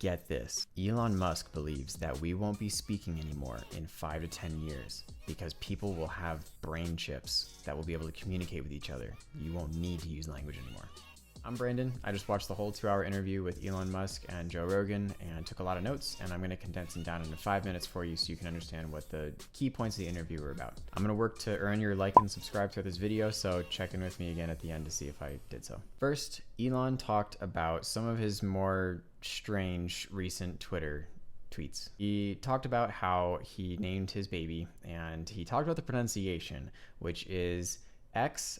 Get this, Elon Musk believes that we won't be speaking anymore in 5 to 10 years because people will have brain chips that will be able to communicate with each other. You won't need to use language anymore. I'm Brandon. I just watched the whole 2-hour interview with Elon Musk and Joe Rogan and took a lot of notes, and I'm going to condense them down into 5 minutes for you so you can understand what the key points of the interview were about. I'm going to work to earn your like and subscribe to this video, so check in with me again at the end to see if I did so. First, Elon talked about some of his more strange recent Twitter tweets. He talked about how he named his baby, and he talked about the pronunciation, which is X-A12A.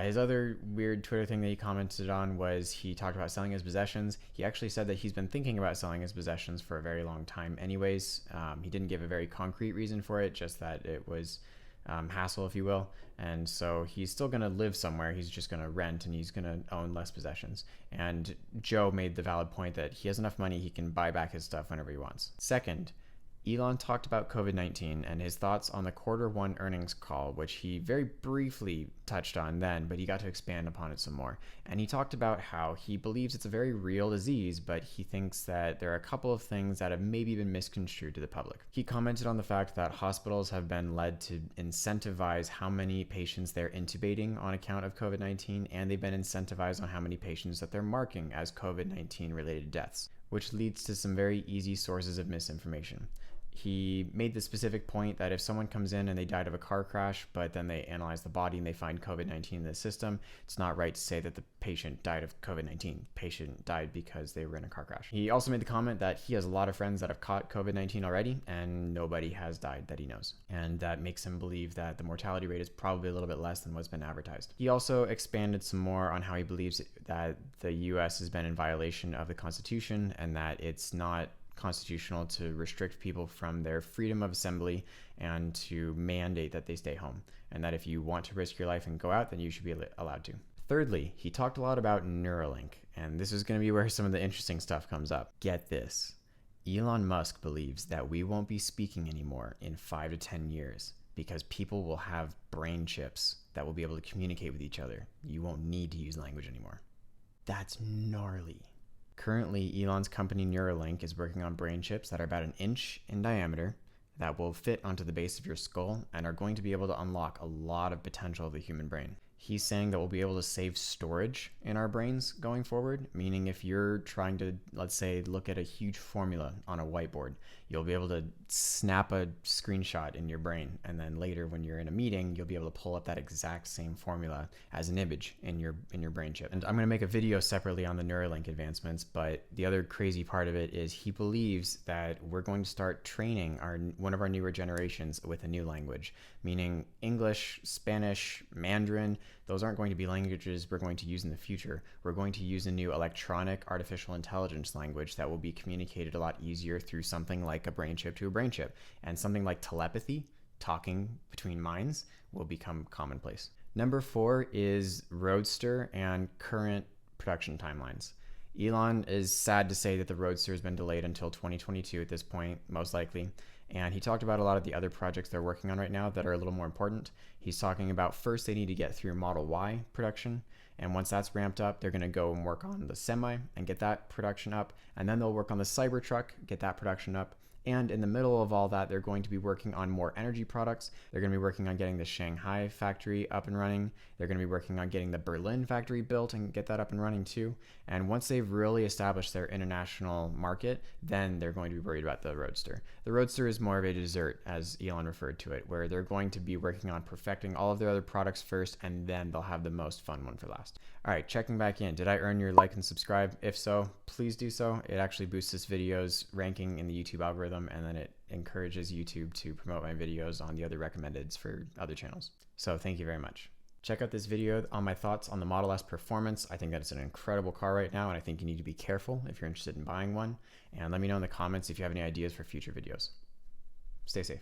His other weird Twitter thing that he commented on was he talked about selling his possessions. He actually said that he's been thinking about selling his possessions for a very long time anyways. He didn't give a very concrete reason for it, just that it was hassle, if you will. And so he's still going to live somewhere. He's just going to rent, and he's going to own less possessions. And Joe made the valid point that he has enough money, he can buy back his stuff whenever he wants. Second, Elon talked about COVID-19 and his thoughts on the Q1 earnings call, which he very briefly touched on then, but he got to expand upon it some more. And he talked about how he believes it's a very real disease, but he thinks that there are a couple of things that have maybe been misconstrued to the public. He commented on the fact that hospitals have been led to incentivize how many patients they're intubating on account of COVID-19, and they've been incentivized on how many patients that they're marking as COVID-19 related deaths, which leads to some very easy sources of misinformation. He made the specific point that if someone comes in and they died of a car crash, but then they analyze the body and they find COVID-19 in the system, it's not right to say that the patient died of COVID-19. Patient died because they were in a car crash. He also made the comment that he has a lot of friends that have caught COVID-19 already, and nobody has died that he knows. And that makes him believe that the mortality rate is probably a little bit less than what's been advertised. He also expanded some more on how he believes that the US has been in violation of the Constitution, and that it's not constitutional to restrict people from their freedom of assembly and to mandate that they stay home, and that if you want to risk your life and go out, then you should be allowed to. Thirdly, he talked a lot about Neuralink, and this is going to be where some of the interesting stuff comes up. Get this, Elon Musk believes that we won't be speaking anymore in 5 to 10 years because people will have brain chips that will be able to communicate with each other. You won't need to use language anymore. That's gnarly. Currently, Elon's company Neuralink is working on brain chips that are about an inch in diameter that will fit onto the base of your skull and are going to be able to unlock a lot of potential of the human brain. He's saying that we'll be able to save storage in our brains going forward, meaning if you're trying to, let's say, look at a huge formula on a whiteboard, you'll be able to snap a screenshot in your brain, and then later when you're in a meeting, you'll be able to pull up that exact same formula as an image in your brain chip. And I'm going to make a video separately on the Neuralink advancements, but the other crazy part of it is he believes that we're going to start training one of our newer generations with a new language, meaning English, Spanish, Mandarin. Those aren't going to be languages we're going to use in the future. We're going to use a new electronic artificial intelligence language that will be communicated a lot easier through something like a brain chip to a brain chip. And something like telepathy, talking between minds, will become commonplace. Number 4 is Roadster and current production timelines. Elon is sad to say that the Roadster has been delayed until 2022 at this point, most likely. And he talked about a lot of the other projects they're working on right now that are a little more important. He's talking about first they need to get through Model Y production. And once that's ramped up, they're going to go and work on the Semi and get that production up. And then they'll work on the Cybertruck, get that production up. And in the middle of all that, they're going to be working on more energy products. They're going to be working on getting the Shanghai factory up and running. They're going to be working on getting the Berlin factory built and get that up and running too. And once they've really established their international market, then they're going to be worried about the Roadster. The Roadster is more of a dessert, as Elon referred to it, where they're going to be working on perfecting all of their other products first, and then they'll have the most fun one for last. All right, checking back in. Did I earn your like and subscribe? If so, please do so. It actually boosts this video's ranking in the YouTube algorithm, and then it encourages YouTube to promote my videos on the other recommendeds for other channels. So thank you very much. Check out this video on my thoughts on the Model S Performance. I think that it's an incredible car right now, and I think you need to be careful if you're interested in buying one. And let me know in the comments if you have any ideas for future videos. Stay safe.